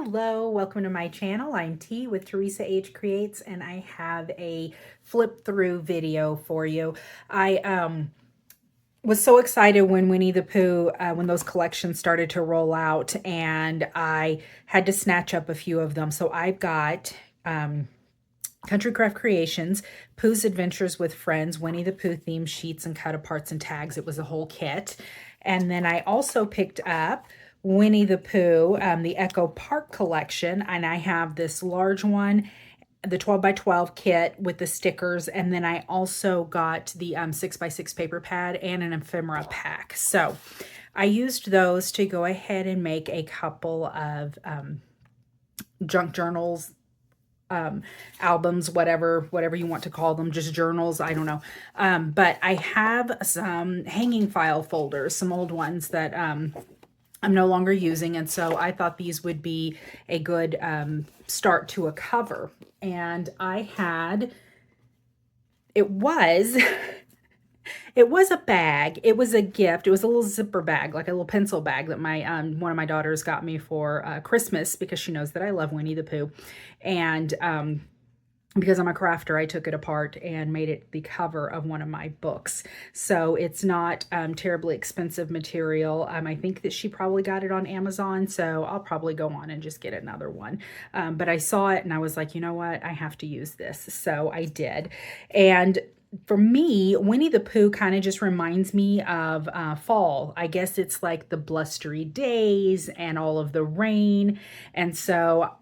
Hello, welcome to my channel. I'm T with Teresa H Creates, and I have a flip through video for you. I was so excited when Winnie the Pooh, when those collections started to roll out, and I had to snatch up a few of them. So I've got Country Craft Creations, Pooh's Adventures with Friends, Winnie the Pooh theme sheets and cut aparts and tags. It was a whole kit. And then I also picked up Winnie the Pooh, the Echo Park collection, and I have this large one, the 12 by 12 kit with the stickers, and then I also got the 6 by 6 paper pad and an ephemera pack. So I used those to go ahead and make a couple of junk journals, albums, whatever you want to call them, just journals, I don't know. But I have some hanging file folders, some old ones that I'm no longer using, and so I thought these would be a good start to a cover. And I had, it was it was a bag, it was a gift, it was a little zipper bag, like a little pencil bag that my one of my daughters got me for Christmas, because she knows that I love Winnie the Pooh. And because I'm a crafter, I took it apart and made it the cover of one of my books. So it's not terribly expensive material. I think that she probably got it on Amazon, so I'll probably go on and just get another one. But I saw it and I was like, you know what? I have to use this. So I did. And for me, Winnie the Pooh kind of just reminds me of fall. I guess it's like the blustery days and all of the rain. And so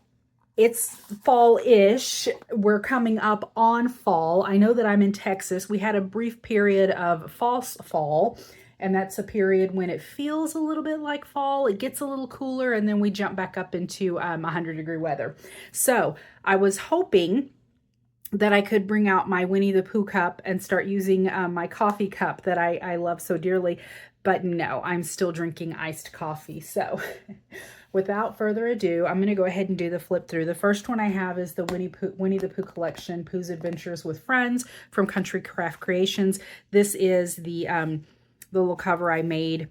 it's fall-ish. We're coming up on fall. I know that I'm in Texas. We had a brief period of false fall, and that's a period when it feels a little bit like fall. It gets a little cooler, and then we jump back up into 100-degree weather. So I was hoping that I could bring out my Winnie the Pooh cup and start using my coffee cup that I love so dearly. But no, I'm still drinking iced coffee. So without further ado, I'm going to go ahead and do the flip through. The first one I have is the Winnie the Pooh collection, Pooh's Adventures with Friends from Country Craft Creations. This is the little cover I made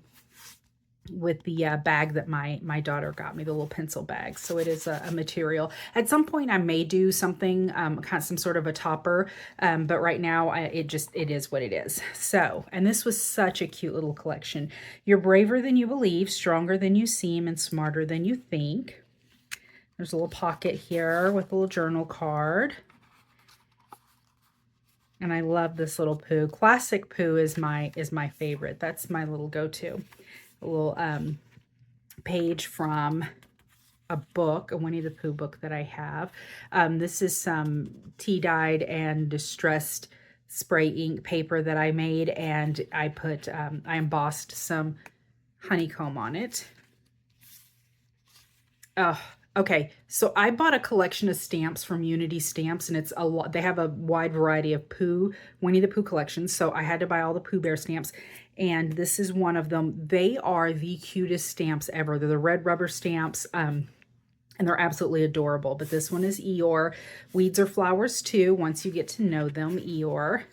with the bag that my daughter got me, the little pencil bag. So it is a material. At some point I may do something, kind of some sort of a topper, but right now it is what it is. So, and this was such a cute little collection. You're braver than you believe, stronger than you seem, and smarter than you think. There's a little pocket here with a little journal card. And I love this little Pooh. Classic Pooh is my favorite. That's my little go-to. A little page from a book, a Winnie the Pooh book that I have. This is some tea-dyed and distressed spray ink paper that I made, and I put, I embossed some honeycomb on it. Oh, okay. So I bought a collection of stamps from Unity Stamps, and it's a lot. They have a wide variety of Winnie the Pooh collections. So I had to buy all the Pooh Bear stamps, and this is one of them. They are the cutest stamps ever. They're the red rubber stamps, and they're absolutely adorable. But this one is Eeyore. Weeds are flowers too, once you get to know them. Eeyore.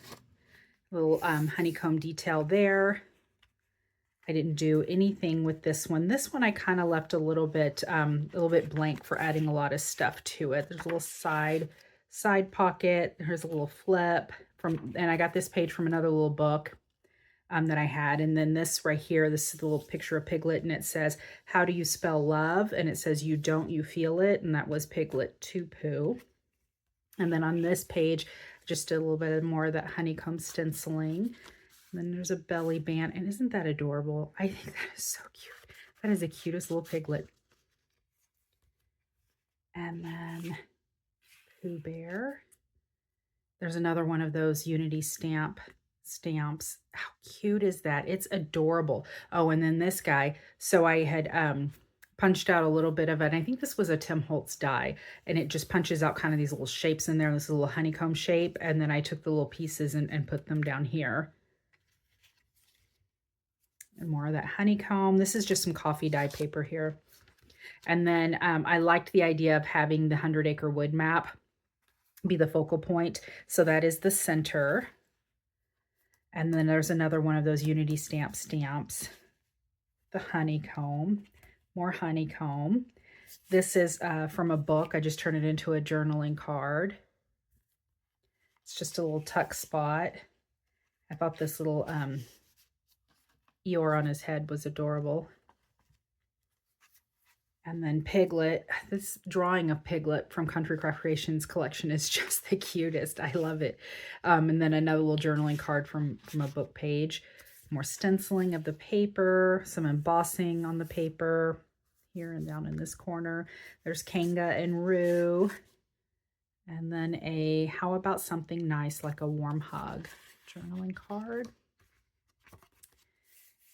Little honeycomb detail there. I didn't do anything with this one. This one I kind of left a little bit blank for adding a lot of stuff to it. There's a little side pocket. There's a little flip and I got this page from another little book that I had. And then this right here, this is the little picture of Piglet, and it says, "How do you spell love?" And it says, "You don't, you feel it." And that was Piglet to Pooh. And then on this page, just a little bit more of that honeycomb stenciling. And then there's a belly band, and isn't that adorable? I think that is so cute. That is the cutest little piglet. And then Pooh Bear. There's another one of those Unity stamps. How cute is that? It's adorable. Oh, and then this guy. So I had punched out a little bit of it. I think this was a Tim Holtz die, and it just punches out kind of these little shapes in there, this little honeycomb shape. And then I took the little pieces and put them down here. And more of that honeycomb. This is just some coffee dye paper here. And then I liked the idea of having the 100-acre wood map be the focal point. So that is the center. And then there's another one of those Unity stamps. The honeycomb. More honeycomb. This is from a book. I just turned it into a journaling card. It's just a little tuck spot. I thought this little Eeyore on his head was adorable. And then Piglet. This drawing of Piglet from Country Craft Creations collection is just the cutest. I love it. And then another little journaling card from a book page. More stenciling of the paper, some embossing on the paper here and down in this corner. There's Kanga and Roo. And then a how about something nice like a warm hug journaling card.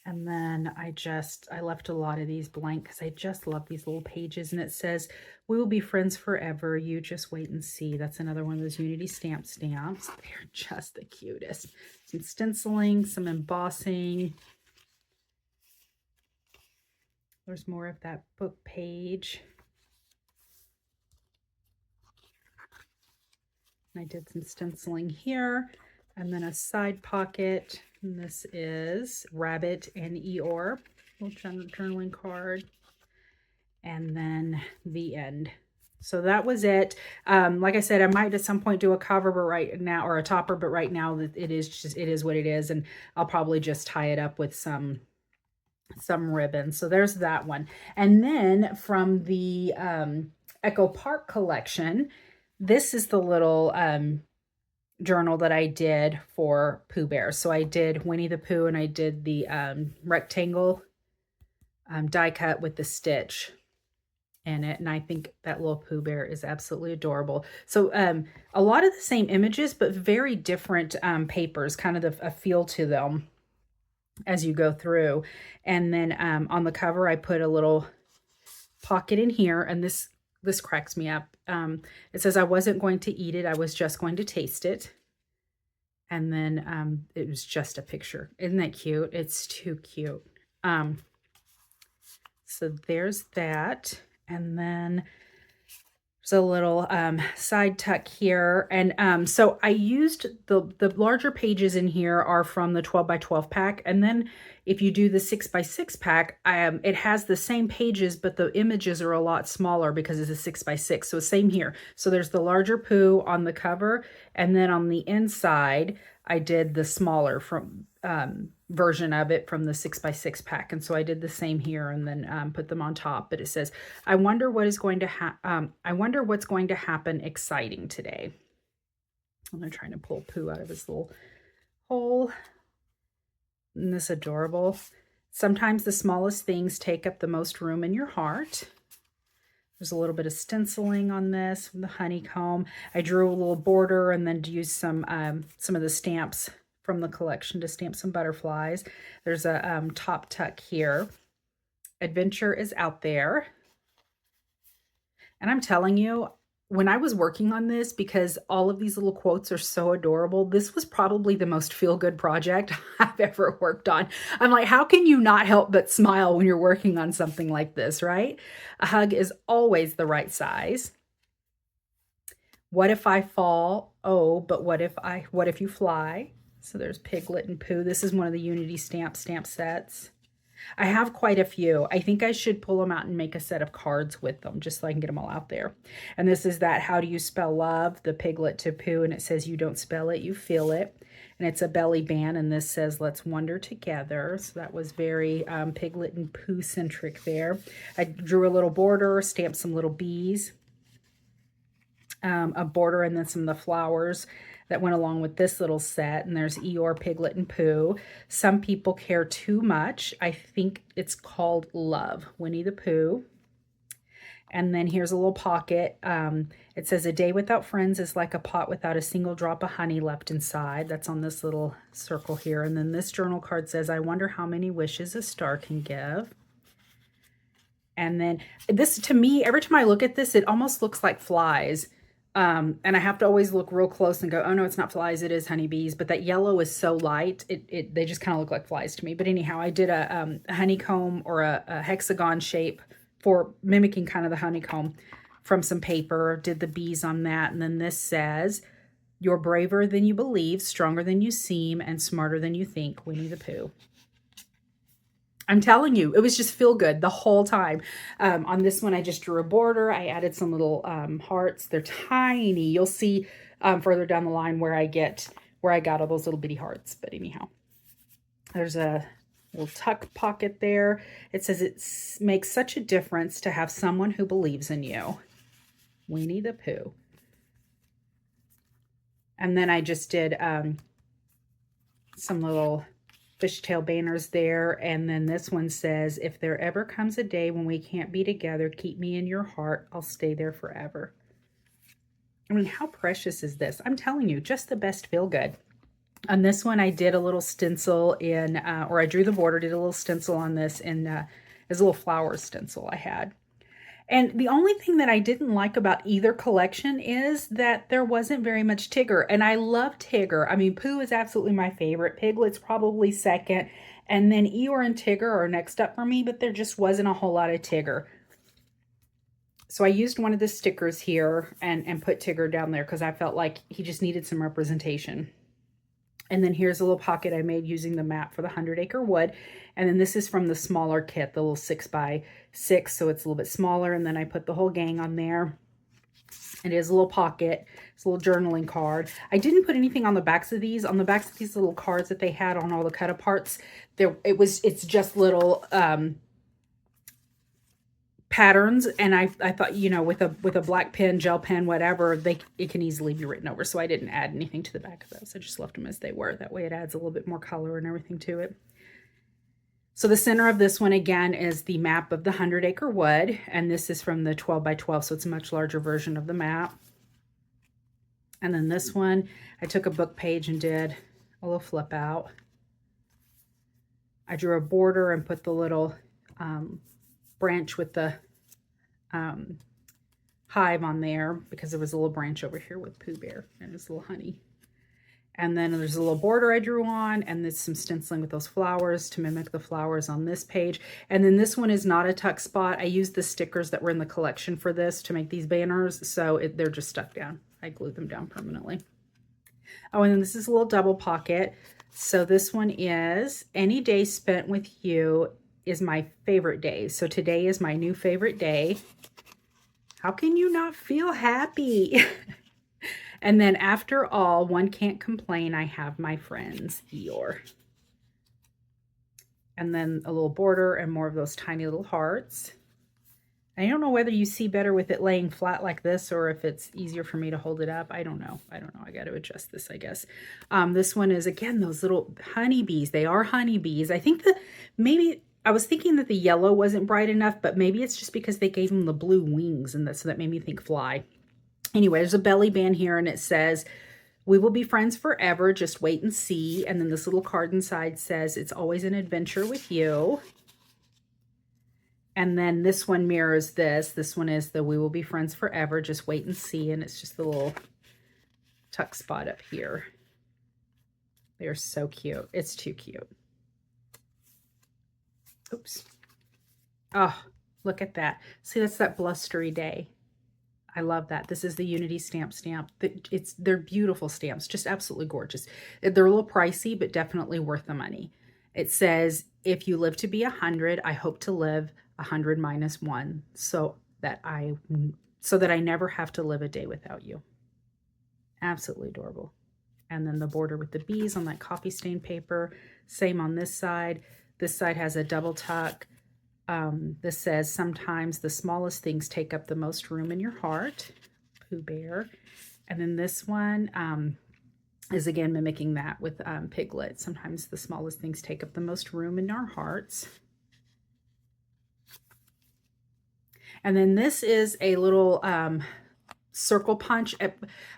And then I left a lot of these blank because I just love these little pages. And it says, we will be friends forever. You just wait and see. That's another one of those Unity stamps. They're just the cutest. Some stenciling, some embossing. There's more of that book page. And I did some stenciling here. And then a side pocket. And this is Rabbit and Eeyore, little journaling card. And then the end. So that was it. Like I said, I might at some point do a cover, but right now, or a topper, but right now it is what it is. And I'll probably just tie it up with some ribbon. So there's that one. And then from the Echo Park collection, this is the little journal that I did for Pooh Bear. So I did Winnie the Pooh and I did the rectangle die cut with the stitch in it. And I think that little Pooh Bear is absolutely adorable. So a lot of the same images, but very different papers, kind of a feel to them as you go through. And then on the cover, I put a little pocket in here, and this cracks me up. It says, I wasn't going to eat it. I was just going to taste it. And then it was just a picture. Isn't that cute? It's too cute. So there's that. And then there's a little side tuck here. And so I used the larger pages in here are from the 12 by 12 pack. And then if you do the 6 by 6 pack, it has the same pages, but the images are a lot smaller because it's a 6 by 6. So same here. So there's the larger Pooh on the cover. And then on the inside, I did the smaller version of it from the 6 by 6 pack. And so I did the same here and then put them on top. But it says, I wonder what's going to happen exciting today. And they're trying to pull Pooh out of his little hole. Isn't this adorable? Sometimes the smallest things take up the most room in your heart. There's a little bit of stenciling on this from the honeycomb. I drew a little border and then used some of the stamps from the collection to stamp some butterflies. There's a top tuck here. Adventure is out there. And I'm telling you, when I was working on this, because all of these little quotes are so adorable, this was probably the most feel-good project I've ever worked on. I'm like, how can you not help but smile when you're working on something like this, right? A hug is always the right size. What if I fall? Oh, but what if you fly? So there's Piglet and Pooh. This is one of the Unity stamp sets. I have quite a few. I think I should pull them out and make a set of cards with them just so I can get them all out there. And this is that How Do You Spell Love, the Piglet to Pooh, and it says you don't spell it, you feel it. And it's a belly band, and this says let's wonder together. So that was very Piglet and Pooh centric there. I drew a little border, stamped some little bees, a border, and then some of the flowers that went along with this little set. And there's Eeyore, Piglet, and Pooh. Some People Care Too Much. I think it's called Love, Winnie the Pooh. And then here's a little pocket. It says, a day without friends is like a pot without a single drop of honey left inside. That's on this little circle here. And then this journal card says, I wonder how many wishes a star can give. And then this, to me, every time I look at this, it almost looks like flies. And I have to always look real close and go, oh no, it's not flies, it is honeybees. But that yellow is so light, they just kind of look like flies to me. But anyhow, I did a honeycomb or a hexagon shape for mimicking kind of the honeycomb from some paper, did the bees on that. And then this says, you're braver than you believe, stronger than you seem, and smarter than you think, Winnie the Pooh. I'm telling you, it was just feel good the whole time. On this one, I just drew a border. I added some little hearts. They're tiny. You'll see further down the line where I got all those little bitty hearts. But anyhow, there's a little tuck pocket there. It says it makes such a difference to have someone who believes in you. Winnie the Pooh. And then I just did some little fishtail banners there. And then this one says, if there ever comes a day when we can't be together, keep me in your heart. I'll stay there forever. I mean, how precious is this? I'm telling you, just the best feel good. On this one, I did a little stencil in, or I drew the border, did a little stencil on this in, as a little flower stencil I had. And the only thing that I didn't like about either collection is that there wasn't very much Tigger. And I love Tigger. I mean, Pooh is absolutely my favorite. Piglet's probably second. And then Eeyore and Tigger are next up for me, but there just wasn't a whole lot of Tigger. So I used one of the stickers here and put Tigger down there because I felt like he just needed some representation. And then here's a little pocket I made using the map for the 100 Acre Wood. And then this is from the smaller kit, the little 6x6, so it's a little bit smaller. And then I put the whole gang on there. It is a little pocket. It's a little journaling card. I didn't put anything on the backs of these. On the backs of these little cards that they had on all the cut-aparts, it's just little patterns, and I thought, you know, with a black pen, gel pen, whatever, it can easily be written over. So I didn't add anything to the back of those. I just left them as they were. That way it adds a little bit more color and everything to it. So the center of this one again is the map of the 100 Acre Wood, and this is from the 12x12, so it's a much larger version of the map. And then this one, I took a book page and did a little flip out. I drew a border and put the little branch with the hive on there because there was a little branch over here with Pooh Bear and his little honey. And then there's a little border I drew on, and there's some stenciling with those flowers to mimic the flowers on this page. And then this one is not a tuck spot. I used the stickers that were in the collection for this to make these banners, so they're just stuck down. I glued them down permanently. Oh, and then this is a little double pocket. So this one is, any day spent with you is my favorite day. So today is my new favorite day. How can you not feel happy? And then after all, one can't complain. I have my friends, Eeyore. And then a little border and more of those tiny little hearts. I don't know whether you see better with it laying flat like this or if it's easier for me to hold it up. I don't know. I got to adjust this, I guess. This one is, again, those little honeybees. They are honeybees. I think that maybe, I was thinking that the yellow wasn't bright enough, but maybe it's just because they gave them the blue wings, and so that made me think fly. Anyway, there's a belly band here, and it says, we will be friends forever, just wait and see. And then this little card inside says, it's always an adventure with you. And then this one mirrors this. This one is the we will be friends forever, just wait and see. And it's just the little tuck spot up here. They're so cute. It's too cute. Oops. Oh, look at that. See, that's that blustery day. I love that. This is the Unity stamp. They're beautiful stamps, just absolutely gorgeous. They're a little pricey, but definitely worth the money. It says, if you live to be 100, I hope to live 100 minus 1 so that I never have to live a day without you. Absolutely adorable. And then the border with the bees on that coffee stain paper. Same on this side. This side has a double tuck. This says, sometimes the smallest things take up the most room in your heart. Pooh Bear. And then this one is again mimicking that with Piglet. Sometimes the smallest things take up the most room in our hearts. And then this is a little circle punch.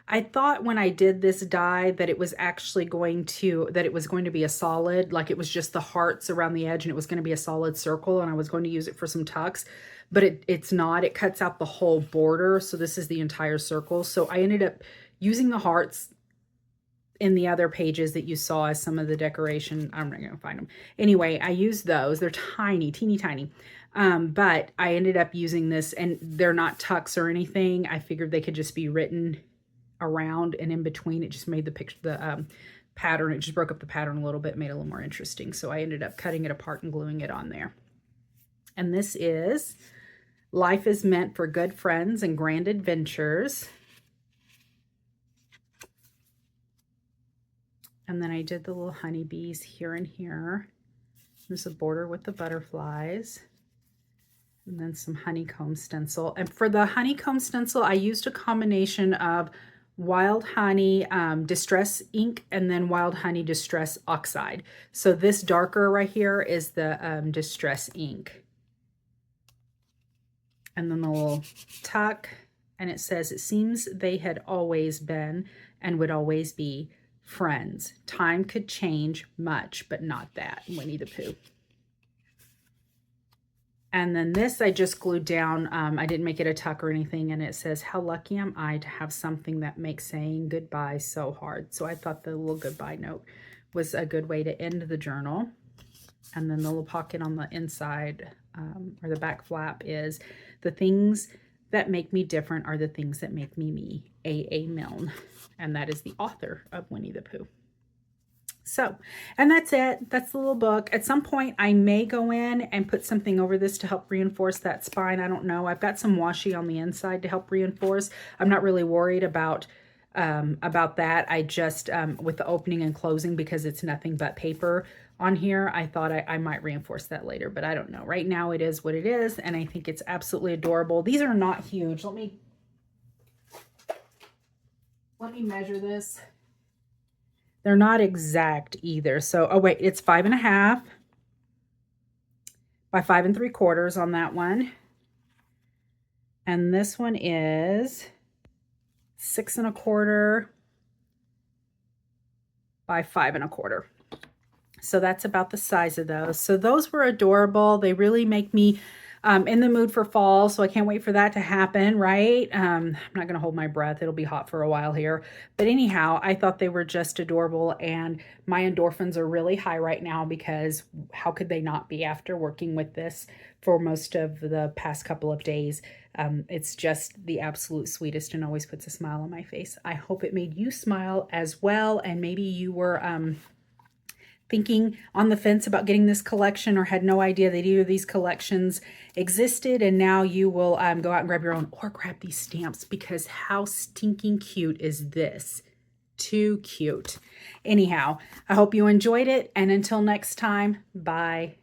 I thought when I did this die that it was actually going to be a solid, like it was just the hearts around the edge and it was going to be a solid circle, and I was going to use it for some tucks, but it's not. It cuts out the whole border, so this is the entire circle. So I ended up using the hearts in the other pages that you saw as some of the decoration. I'm not going to find them. Anyway, I used those. They're tiny, teeny tiny. But I ended up using this, and they're not tucks or anything. I figured they could just be written around and in between. It just made the pattern. It just broke up the pattern a little bit, made it a little more interesting. So I ended up cutting it apart and gluing it on there. And this is Life is Meant for Good Friends and Grand Adventures. And then I did the little honeybees here and here. There's a border with the butterflies. And then some honeycomb stencil. And for the honeycomb stencil, I used a combination of Wild Honey Distress ink and then Wild Honey Distress Oxide. So this darker right here is the Distress ink. And then the little tuck, and it says, it seems they had always been and would always be friends. Time could change much, but not that. Winnie the Pooh. And then this I just glued down. I didn't make it a tuck or anything. And it says, how lucky am I to have something that makes saying goodbye so hard. So I thought the little goodbye note was a good way to end the journal. And then the little pocket on the inside or the back flap is, the things that make me different are the things that make me me. A.A. Milne. And that is the author of Winnie the Pooh. So, and that's it. That's the little book. At some point, I may go in and put something over this to help reinforce that spine. I don't know. I've got some washi on the inside to help reinforce. I'm not really worried about that. I just, with the opening and closing, because it's nothing but paper on here, I thought I might reinforce that later, but I don't know. Right now, it is what it is, and I think it's absolutely adorable. These are not huge. Let me measure this. They're not exact either. So, oh wait, it's 5.5 by 5 3/4 on that one. And this one is 6 1/4 by 5 1/4. So that's about the size of those. So those were adorable. They really make me in the mood for fall, so I can't wait for that to happen, right? I'm not going to hold my breath. It'll be hot for a while here. But anyhow, I thought they were just adorable, and my endorphins are really high right now because how could they not be after working with this for most of the past couple of days? It's just the absolute sweetest and always puts a smile on my face. I hope it made you smile as well, and maybe you were thinking on the fence about getting this collection or had no idea that either of these collections existed, and now you will go out and grab your own or grab these stamps, because how stinking cute is this? Too cute. Anyhow, I hope you enjoyed it, and until next time, bye.